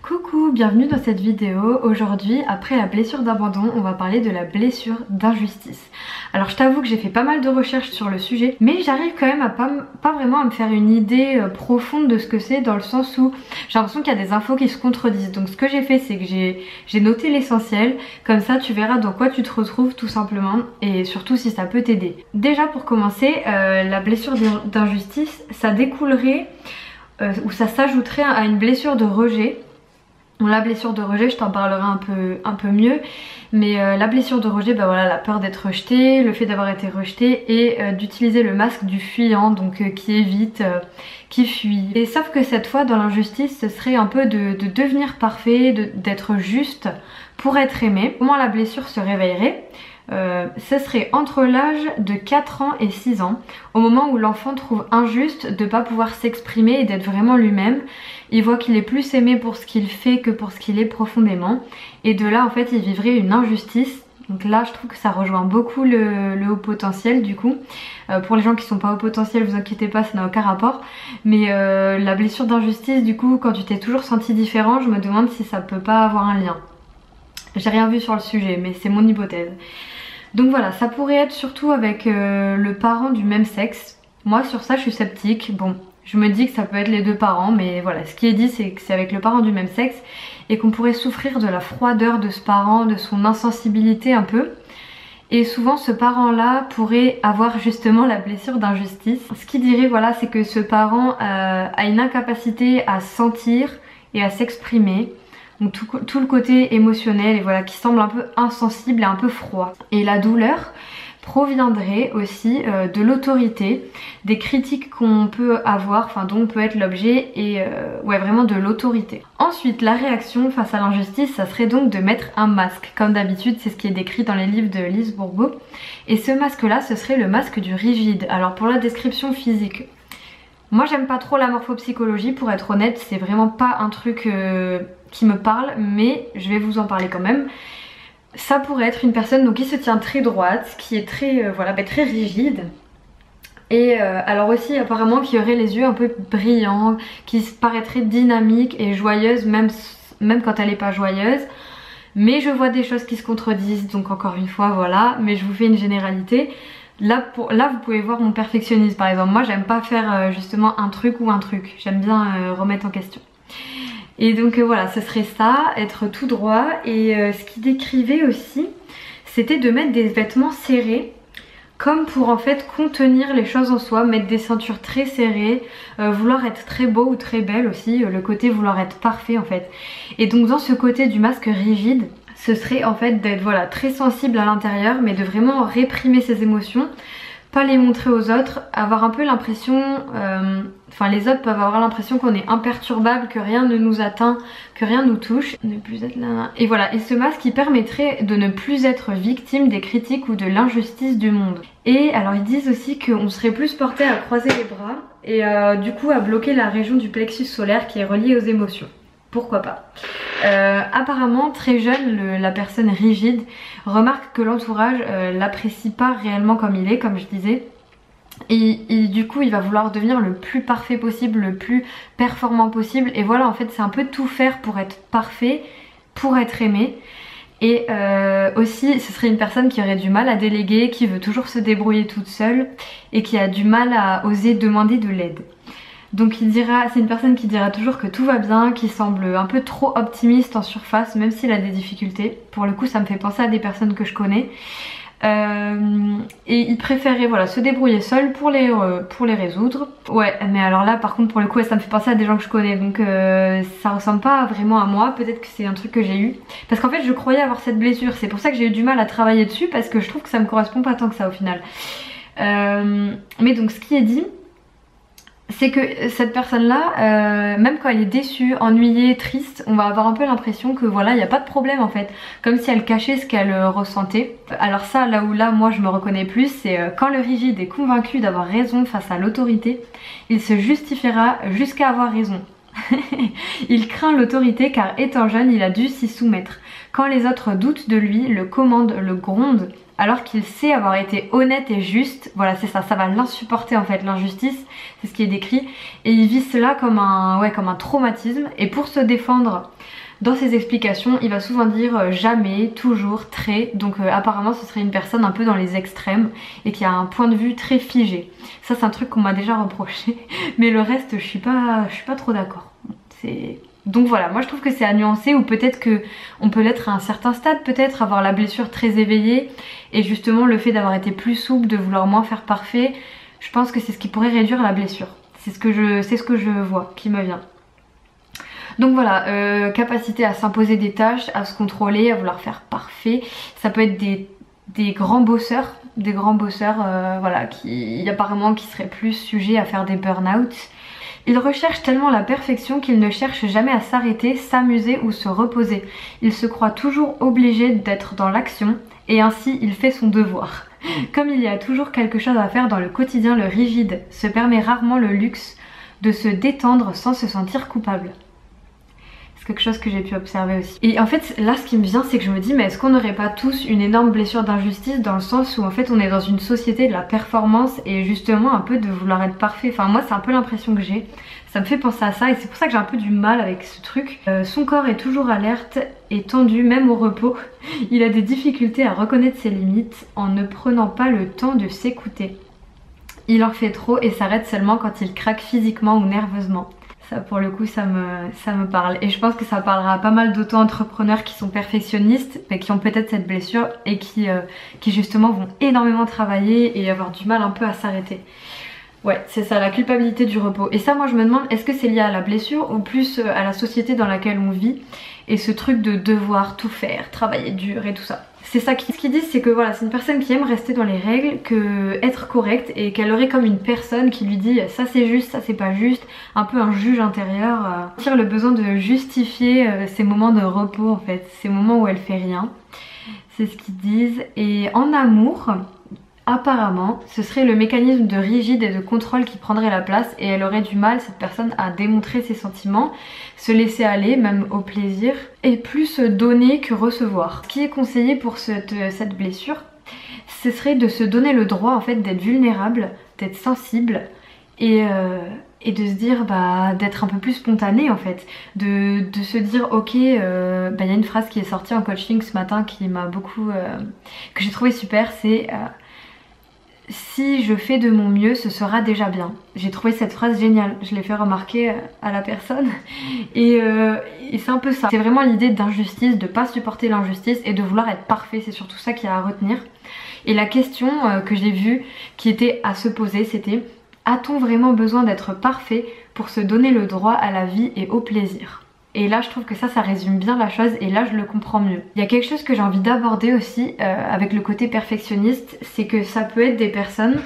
Coucou, bienvenue dans cette vidéo. Aujourd'hui, après la blessure d'abandon, on va parler de la blessure d'injustice. Alors je t'avoue que j'ai fait pas mal de recherches sur le sujet, mais j'arrive quand même à pas vraiment à me faire une idée profonde de ce que c'est, dans le sens où j'ai l'impression qu'il y a des infos qui se contredisent. Donc ce que j'ai fait, c'est que j'ai noté l'essentiel, comme ça tu verras dans quoi tu te retrouves tout simplement, et surtout si ça peut t'aider. Déjà pour commencer, la blessure d'injustice, ça découlerait ou ça s'ajouterait à une blessure de rejet. La blessure de rejet, je t'en parlerai un peu mieux, mais la blessure de rejet, bah voilà, la peur d'être rejeté, le fait d'avoir été rejeté et d'utiliser le masque du fuyant, donc qui évite, qui fuit. Et sauf que cette fois dans l'injustice, ce serait un peu de devenir parfait, d'être juste pour être aimé. Comment la blessure se réveillerait? Ce serait entre l'âge de 4 ans et 6 ans, au moment où l'enfant trouve injuste de ne pas pouvoir s'exprimer et d'être vraiment lui-même. Il voit qu'il est plus aimé pour ce qu'il fait que pour ce qu'il est profondément, et de là en fait il vivrait une injustice. Donc là je trouve que ça rejoint beaucoup le haut potentiel du coup. Pour les gens qui sont pas haut potentiel, vous inquiétez pas, ça n'a aucun rapport, mais la blessure d'injustice, du coup, quand tu t'es toujours senti différent, je me demande si ça peut pas avoir un lien. J'ai rien vu sur le sujet, mais c'est mon hypothèse. Donc voilà, ça pourrait être surtout avec le parent du même sexe. Moi sur ça je suis sceptique. Bon, je me dis que ça peut être les deux parents, mais voilà, ce qui est dit c'est que c'est avec le parent du même sexe et qu'on pourrait souffrir de la froideur de ce parent, de son insensibilité un peu. Et souvent ce parent-là pourrait avoir justement la blessure d'injustice. Ce qui dirait, voilà, c'est que ce parent a une incapacité à sentir et à s'exprimer. Donc tout le côté émotionnel, et voilà, qui semble un peu insensible et un peu froid. Et la douleur proviendrait aussi de l'autorité, des critiques qu'on peut avoir, enfin dont on peut être l'objet, et ouais, vraiment de l'autorité. Ensuite, la réaction face à l'injustice, ça serait donc de mettre un masque. Comme d'habitude, c'est ce qui est décrit dans les livres de Lise Bourbeau. Et ce masque-là, ce serait le masque du rigide. Alors pour la description physique, moi j'aime pas trop la morphopsychologie, pour être honnête, c'est vraiment pas un truc qui me parle, mais je vais vous en parler quand même. Ça pourrait être une personne donc qui se tient très droite, qui est très voilà, très rigide, et alors aussi apparemment qui aurait les yeux un peu brillants, qui paraîtrait dynamique et joyeuse même quand elle n'est pas joyeuse. Mais je vois des choses qui se contredisent, donc encore une fois voilà, mais je vous fais une généralité. Là vous pouvez voir mon perfectionnisme par exemple. Moi j'aime pas faire justement un truc ou un truc, j'aime bien remettre en question. Et donc voilà, ce serait ça, être tout droit. Et ce qu'il décrivait aussi, c'était de mettre des vêtements serrés, comme pour en fait contenir les choses en soi, mettre des ceintures très serrées, vouloir être très beau ou très belle aussi, le côté vouloir être parfait en fait. Et donc dans ce côté du masque rigide, ce serait en fait d'être voilà, très sensible à l'intérieur, mais de vraiment réprimer ses émotions, pas les montrer aux autres, avoir un peu l'impression, enfin les autres peuvent avoir l'impression qu'on est imperturbable, que rien ne nous atteint, que rien nous touche, ne plus être là. Et voilà, et ce masque qui permettrait de ne plus être victime des critiques ou de l'injustice du monde. Et alors ils disent aussi qu'on serait plus porté à croiser les bras et du coup à bloquer la région du plexus solaire qui est reliée aux émotions. Pourquoi pas. Apparemment très jeune, la personne rigide remarque que l'entourage l'apprécie pas réellement comme il est, comme je disais, et du coup il va vouloir devenir le plus parfait possible, le plus performant possible, et voilà, en fait c'est un peu tout faire pour être parfait, pour être aimé. Et aussi ce serait une personne qui aurait du mal à déléguer, qui veut toujours se débrouiller toute seule et qui a du mal à oser demander de l'aide. Donc c'est une personne qui dira toujours que tout va bien, qui semble un peu trop optimiste en surface, même s'il a des difficultés. Pour le coup ça me fait penser à des personnes que je connais. Et il préférait voilà, se débrouiller seul pour les résoudre. Ouais, mais alors là par contre pour le coup ça me fait penser à des gens que je connais, donc ça ressemble pas vraiment à moi. Peut-être que c'est un truc que j'ai eu, parce qu'en fait je croyais avoir cette blessure, c'est pour ça que j'ai eu du mal à travailler dessus, parce que je trouve que ça me correspond pas tant que ça au final. Mais donc ce qui est dit, c'est que cette personne-là, même quand elle est déçue, ennuyée, triste, on va avoir un peu l'impression que voilà, il n'y a pas de problème en fait. Comme si elle cachait ce qu'elle ressentait. Alors ça, là moi je me reconnais plus, c'est quand le rigide est convaincu d'avoir raison face à l'autorité, il se justifiera jusqu'à avoir raison. Il craint l'autorité car étant jeune, il a dû s'y soumettre. Quand les autres doutent de lui, le commandent, le grondent, alors qu'il sait avoir été honnête et juste. Voilà, c'est ça, ça va l'insupporter en fait, l'injustice, c'est ce qui est décrit, et il vit cela comme un traumatisme, et pour se défendre dans ses explications il va souvent dire jamais, toujours, très, donc apparemment ce serait une personne un peu dans les extrêmes et qui a un point de vue très figé. Ça c'est un truc qu'on m'a déjà reproché, mais le reste je suis pas trop d'accord. Donc voilà, moi je trouve que c'est à nuancer, ou peut-être que on peut l'être à un certain stade, peut-être avoir la blessure très éveillée et justement le fait d'avoir été plus souple, de vouloir moins faire parfait, je pense que c'est ce qui pourrait réduire la blessure. C'est ce que je vois qui me vient. Donc voilà, capacité à s'imposer des tâches, à se contrôler, à vouloir faire parfait. Ça peut être des grands bosseurs, voilà, qui apparemment qui seraient plus sujets à faire des burn-out. Il recherche tellement la perfection qu'il ne cherche jamais à s'arrêter, s'amuser ou se reposer. Il se croit toujours obligé d'être dans l'action et ainsi il fait son devoir. Comme il y a toujours quelque chose à faire dans le quotidien, le rigide se permet rarement le luxe de se détendre sans se sentir coupable. C'est quelque chose que j'ai pu observer aussi. Et en fait là ce qui me vient c'est que je me dis mais est-ce qu'on n'aurait pas tous une énorme blessure d'injustice, dans le sens où en fait on est dans une société de la performance et justement un peu de vouloir être parfait. Enfin moi c'est un peu l'impression que j'ai, ça me fait penser à ça et c'est pour ça que j'ai un peu du mal avec ce truc. Son corps est toujours alerte et tendu même au repos. Il a des difficultés à reconnaître ses limites en ne prenant pas le temps de s'écouter. Il en fait trop et s'arrête seulement quand il craque physiquement ou nerveusement. Ça pour le coup ça me parle et je pense que ça parlera à pas mal d'auto-entrepreneurs qui sont perfectionnistes mais qui ont peut-être cette blessure et qui justement vont énormément travailler et avoir du mal un peu à s'arrêter. Ouais c'est ça, la culpabilité du repos. Et ça moi je me demande est-ce que c'est lié à la blessure ou plus à la société dans laquelle on vit et ce truc de devoir tout faire, travailler dur et tout ça. C'est ça ce qu'ils disent, c'est que voilà, c'est une personne qui aime rester dans les règles, que être correcte et qu'elle aurait comme une personne qui lui dit ça c'est juste, ça c'est pas juste, un peu un juge intérieur, tire le besoin de justifier ces moments de repos en fait, ces moments où elle fait rien. C'est ce qu'ils disent. Et en amour, apparemment, ce serait le mécanisme de rigide et de contrôle qui prendrait la place et elle aurait du mal, cette personne, à démontrer ses sentiments, se laisser aller, même au plaisir, et plus donner que recevoir. Ce qui est conseillé pour cette blessure, ce serait de se donner le droit en fait d'être vulnérable, d'être sensible et de se dire d'être un peu plus spontané en fait, de se dire ok, y a une phrase qui est sortie en coaching ce matin qui m'a beaucoup, que j'ai trouvé super, c'est si je fais de mon mieux, ce sera déjà bien. J'ai trouvé cette phrase géniale, je l'ai fait remarquer à la personne et c'est un peu ça. C'est vraiment l'idée d'injustice, de pas supporter l'injustice et de vouloir être parfait, c'est surtout ça qu'il y a à retenir. Et la question que j'ai vue qui était à se poser, c'était a-t-on vraiment besoin d'être parfait pour se donner le droit à la vie et au plaisir ? Et là je trouve que ça résume bien la chose et là je le comprends mieux. Il y a quelque chose que j'ai envie d'aborder aussi avec le côté perfectionniste, c'est que ça peut être des personnes,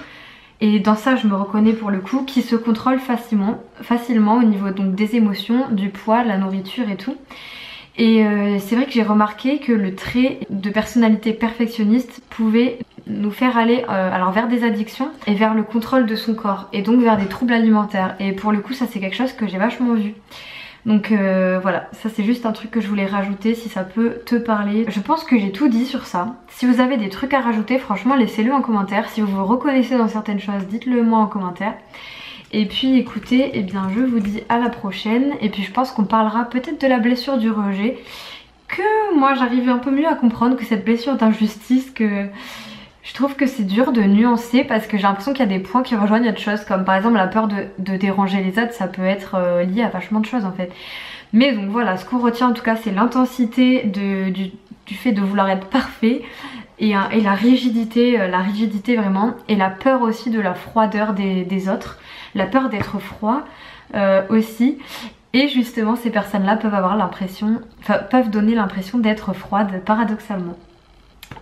et dans ça je me reconnais pour le coup, qui se contrôlent facilement au niveau donc des émotions, du poids, de la nourriture et tout. Et c'est vrai que j'ai remarqué que le trait de personnalité perfectionniste pouvait nous faire aller alors vers des addictions et vers le contrôle de son corps et donc vers des troubles alimentaires. Et pour le coup ça c'est quelque chose que j'ai vachement vu. Donc voilà, ça c'est juste un truc que je voulais rajouter si ça peut te parler. Je pense que j'ai tout dit sur ça. Si vous avez des trucs à rajouter, franchement laissez-le en commentaire. Si vous vous reconnaissez dans certaines choses, dites-le moi en commentaire. Et puis écoutez, eh bien je vous dis à la prochaine. Et puis je pense qu'on parlera peut-être de la blessure du rejet, que moi j'arrive un peu mieux à comprendre que cette blessure d'injustice, que je trouve que c'est dur de nuancer parce que j'ai l'impression qu'il y a des points qui rejoignent autre chose, comme par exemple la peur de déranger les autres, ça peut être lié à vachement de choses en fait. Mais donc voilà, ce qu'on retient en tout cas c'est l'intensité du fait de vouloir être parfait et la rigidité vraiment, et la peur aussi de la froideur des autres, la peur d'être froid aussi. Et justement ces personnes là peuvent donner l'impression d'être froides paradoxalement.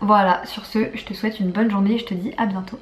Voilà, sur ce, je te souhaite une bonne journée et je te dis à bientôt.